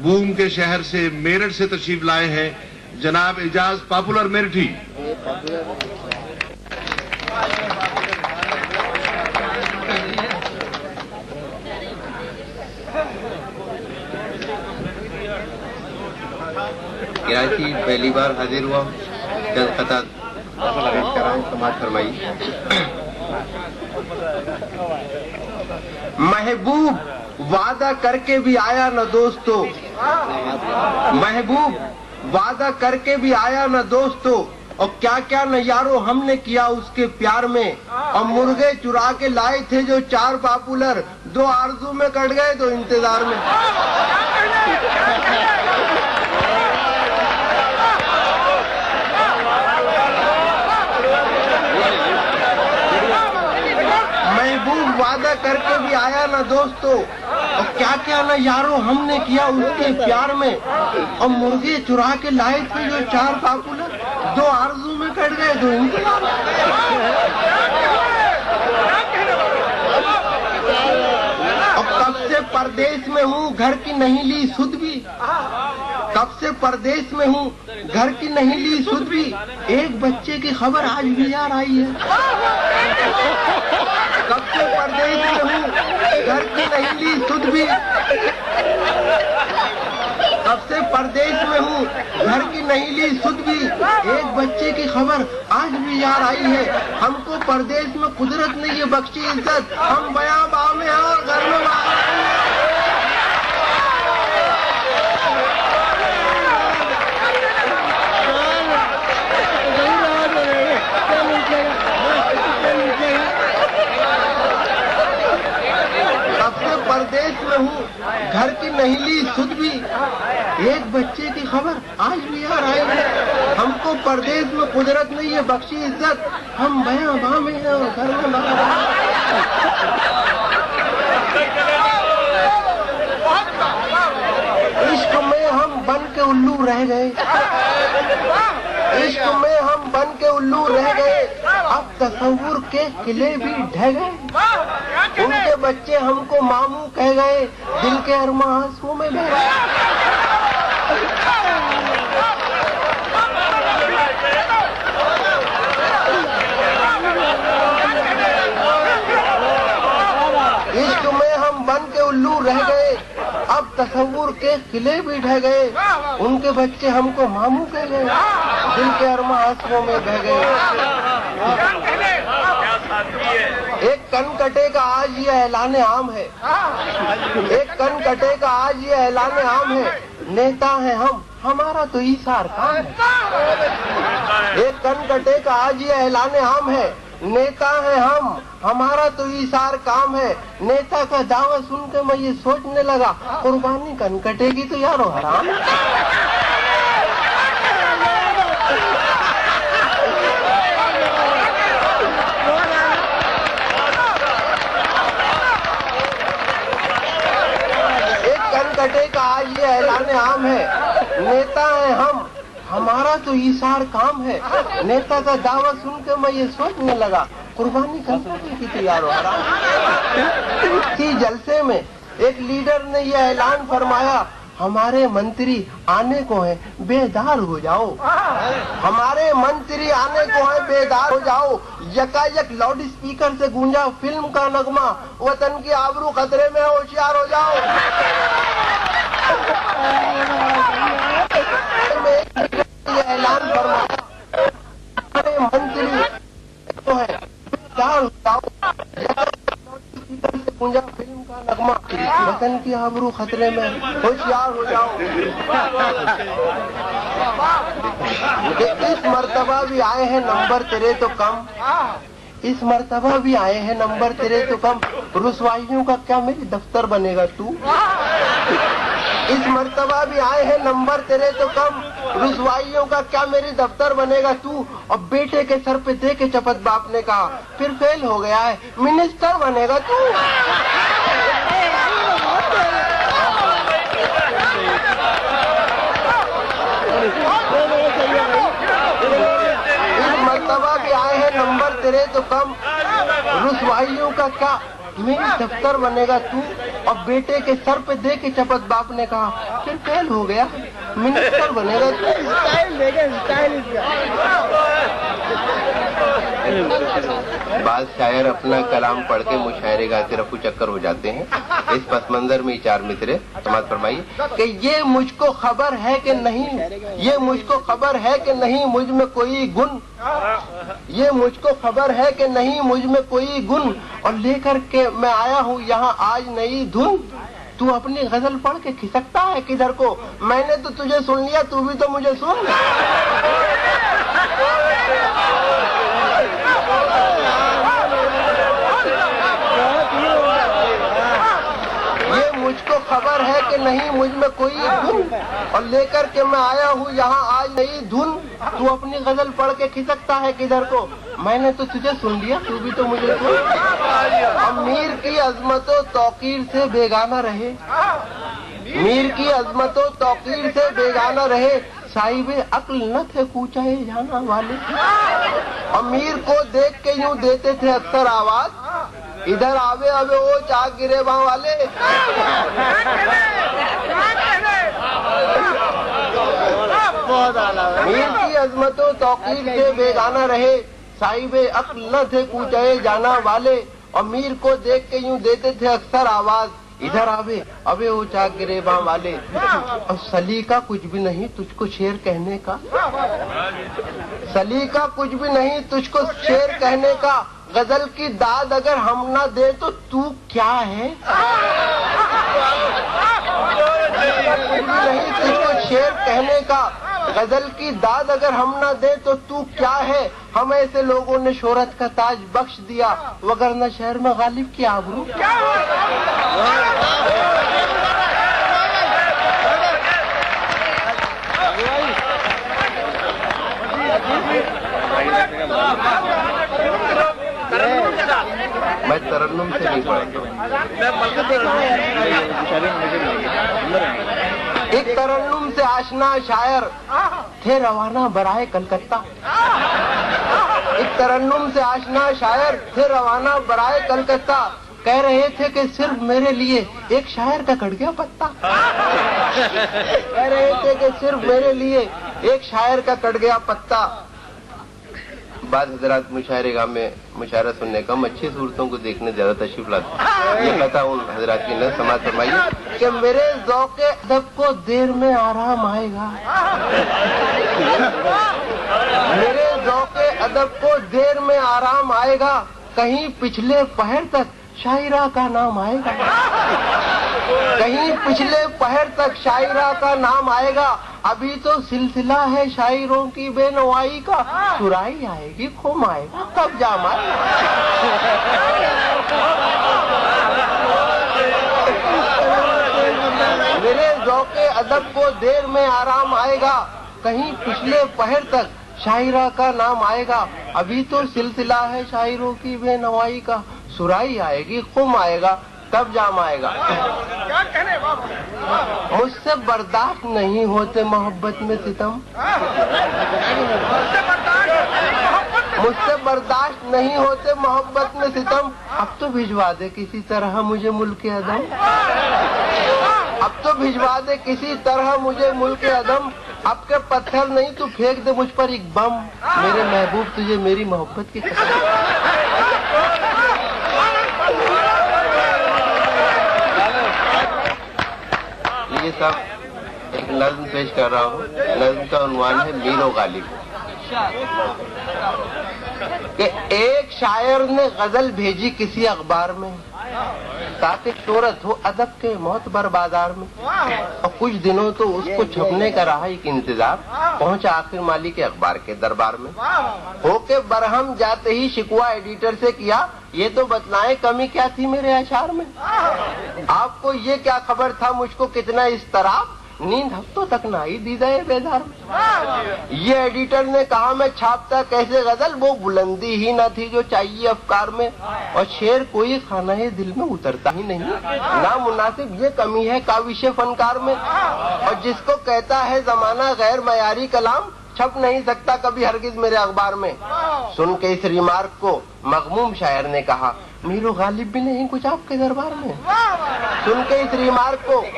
Boom کے شہر سے میرٹھ سے تشریف لائے ہیں جناب اعجاز پاپولر میرٹھی. کراچی پہلی بار حاضر ہوا جلد قطع سماعت فرمائی. محبوب وعدہ کر کے بھی آیا نہ دوستو، محبوب وعدہ کر کے بھی آیا نہ دوستو، اور کیا کیا نہ یارو ہم نے کیا اس کے پیار میں. اور مرغے چرا کے لائے تھے جو 4 پاپولر، 2 آرزو میں کٹ گئے 2 انتظار میں. محبوب وعدہ کر کے بھی آیا نہ دوستو، اور کیا کیا نہ یارو ہم نے کیا اس کے پیار میں. اور مرغے چرا کے لائے تھے جو 4 پاپولر، 2 آرزو میں کٹ گئے 2 انتظار. اور کب سے پردیس میں ہوں گھر کی نہیں لی سدھ بھی، کب سے پردیس میں ہوں گھر کی نہیں لی سدھ بھی، ایک بچے کی خبر آج بھی یار آئی ہے. کب سے پردیس میں ہوں گھر کی نہیں لی سدھ بھی، کب سے پردیس میں ہوں گھر کی نہیں لی سدھ بھی، ایک بچے کی خبر آج بھی یار آئی ہے. ہم کو پردیس میں قدرت نے یہ بخشی عزت، ہم بیاں باں میں ہیں اور گھر میں باہر ہیں. پردیس میں ہوں گھر کی نہیں لی سدھ بھی، ایک بچے کی خبر آج بھی یار آئی ہے. ہم کو پردیس میں قدرت نے یہ بخشی عزت، ہم بیاں باں میں ہیں اور گھر میں باہر ہیں. عشق میں ہم بن کے الو رہ گئے، عشق میں ہم بن کے الو رہ گئے، اب تصور کے قلعے بھی ڈھہ گئے. ان کے بچے ہم کو ماموں کہہ گئے، دل کے ارماں آنسوں میں بہہ گئے. عشق میں ہم بن کے الو رہ گئے، اب تصور کے قلعے بھی ڈھہ گئے. ان کے بچے ہم کو ماموں کہہ گئے، دل کے ارماں آنسوں میں بہہ گئے. ایک کن کٹے کا آج یہ اعلان عام ہے، ایک کن کٹے کا آج یہ اعلان عام ہے، نیتا ہیں ہم ہمارا تو ایثار کام ہے. ایک کن کٹے کا آج یہ اعلان عام ہے، نیتا ہیں ہم ہمارا تو ایثار کام ہے. نیتا کا دعویٰ سن کے میں یہ سوچنے لگا، قربانی کن کٹے گی تو یارو حرام. کٹے کا آج یہ اعلان عام ہے، نیتا ہیں ہم ہمارا تو ایثار کام ہے. نیتا کا دعویٰ سن کے میں یہ سوچنے لگا، قربانی کرنے کی تیار ہو رہا. اسی جلسے میں ایک لیڈر نے یہ اعلان فرمایا، ہمارے منتری آنے کو ہیں بیدار ہو جاؤ، ہمارے منتری آنے کو ہیں بیدار ہو جاؤ. یکا یک لاؤڈ اسپیکر سے گونجا فلم کا نغمہ، وطن کی آبرو خطرے میں ہوشیار ہو جاؤ. یہ اعلان فرمایا، ہمارے منتری کو ہیں بیدار ہو جاؤ. گونجا فلم کا نغمہ، وطن کی آبرو خطرے میں ہوشیار ہو جاؤ. اس مرتبہ بھی آئے ہیں نمبر تیرے تو کم، اس مرتبہ بھی آئے ہیں نمبر تیرے تو کم، رسوائیوں کا کیا میری دفتر بنے گا تو. اس مرتبہ بھی آئے ہیں نمبر تیرے تو کم، رسوائیوں کا کیا میری دفتر بنے گا تو. اور بیٹے کے سر پہ دے کے چپت باپ نے کہا، پھر فیل ہو گیا ہے منسٹر بنے گا تو. اس مرتبہ بھی آئے ہیں نمبر تیرے تو کم، رسوائیوں کا کیا میری دفتر بنے گا تو. और बेटे के सर पे दे के चपत बाप ने कहा फिर फेल हो गया, मिनिस्टर बनेगा। बाद शायर अपना कलाम पढ़ के मुशायरे गाते रफू चक्कर हो जाते हैं। इस पस मंजर में चार मिसरे समाज फरमाइए कि ये मुझको खबर है कि नहीं, ये मुझको खबर है कि नहीं मुझ में कोई गुण, ये मुझको खबर है कि नहीं मुझ में कोई गुण, और लेकर के मैं आया हूँ यहाँ आज नई धुन। तू अपनी गजल पढ़ के खिसकता है किधर को, मैंने तो तुझे सुन लिया, तू भी तो मुझे सुन। ये मुझको खबर है कि नहीं मुझ में कोई गुण, और लेकर के मैं आया हूँ यहाँ आज नई धुन। तू अपनी गजल पढ़ के खिसकता है किधर को, मैंने तो तुझे सुन लिया, तू भी तो मुझे सुन। अमीर की अजमतों तौकीर से बेगाना रहे, मीर की अजमतों तौकीर से बेगाना रहे, साहिबे अक्ल न थे कूचाए जाना वाले। अमीर को देख के यूं देते थे अक्सर आवाज, इधर आवे आवे वो चाक गिरे वहां वाले। मीर की अजमतों तौकीर से बेगाना रहे, साहिबे अक्ल न थे कूचाए जाना वाले। और मीर को देख के यूं देते थे अक्सर आवाज, इधर आवे अबे वो चाक गिरे वहां वाले। और सलीका कुछ भी नहीं तुझको शेर कहने का, सलीका कुछ भी नहीं तुझको शेर कहने का, गजल की दाद अगर हम ना दे तो तू क्या है। कुछ भी नहीं तुझको शेर कहने का, गजल की दाद अगर हम ना दे तो तू क्या है। हम ऐसे लोगों ने शोहरत का ताज बख्श दिया, वगरना शहर में गालिब की आबरू क्या मैं तरन्नुम से नहीं पढ़ता। एक तरन्नुम से आशना शायर थे रवाना बराए कलकत्ता, एक तरन्नुम से आशना शायर थे रवाना बराए कलकत्ता। कह रहे थे कि सिर्फ मेरे लिए एक शायर का कट गया पत्ता, कह रहे थे कि सिर्फ मेरे लिए एक शायर का कट गया पत्ता। बाद हजरात मुशायरे गाह में मुशायरा सुनने का अच्छी सूरतों को देखने ज्यादा तशरीफ लाते। ये कथा उन हजरात की न समाज फरमाइए कि मेरे ज़ौक़े अदब को देर में आराम आएगा, मेरे ज़ौक़े अदब को देर में आराम आएगा, कहीं पिछले पहर तक शायरा का नाम आएगा, कहीं पिछले पहर तक शायरा का नाम आएगा। अभी तो सिलसिला है शायरों की बेनवाई का, सुराई आएगी खुम आएगा कब जाम आएगा। मेरे ज़ौक़े अदब को देर में आराम आएगा, कहीं पिछले पहर तक शायरा का नाम आएगा। अभी तो सिलसिला है शायरों की बेनवाई का, सुराई आएगी खुम आएगा तब जाम आएगा। मुझसे बर्दाश्त नहीं होते मोहब्बत में सितम, मुझसे बर्दाश्त नहीं होते मोहब्बत में सितम। अब तो भिजवा दे किसी तरह मुझे मुल्क अदम, अब तो भिजवा दे किसी तरह मुझे मुल्क अदम। अब के पत्थर नहीं तू फेंक दे मुझ पर एक बम, मेरे महबूब तुझे मेरी मोहब्बत की कसम। ये सब एक नज्म पेश कर रहा हूँ। नज्म का उन्वान है मीर और गालिब। कि एक शायर ने गजल भेजी किसी अखबार में, ताकि शोहरत हो अदब के मोतबर बाजार में। और कुछ दिनों तो उसको छपने का रहा एक इंतजार, पहुंचा आखिर माली के अखबार के दरबार में। होके बरहम जाते ही शिकवा एडिटर से किया, ये तो बतलाएं कमी क्या थी मेरे अशार में। आपको ये क्या खबर था मुझको कितना इस तरह, नींद हफ्तों तक ना आई दीदाए बेदार में। ये एडिटर ने कहा मैं छापता कैसे गजल, वो बुलंदी ही न थी जो चाहिए अफकार में। और शेर कोई खाना है दिल में उतरता ही नहीं, ना मुनासिब ये कमी है काविश फनकार में। और जिसको कहता है जमाना गैर मयारी कलाम, छप नहीं सकता कभी हरगिज मेरे अखबार में। सुन के इस रिमार्क को मगमूम शायर ने कहा, मीरू गालिब भी नहीं कुछ आपके दरबार में। सुन के इस रिमार्क को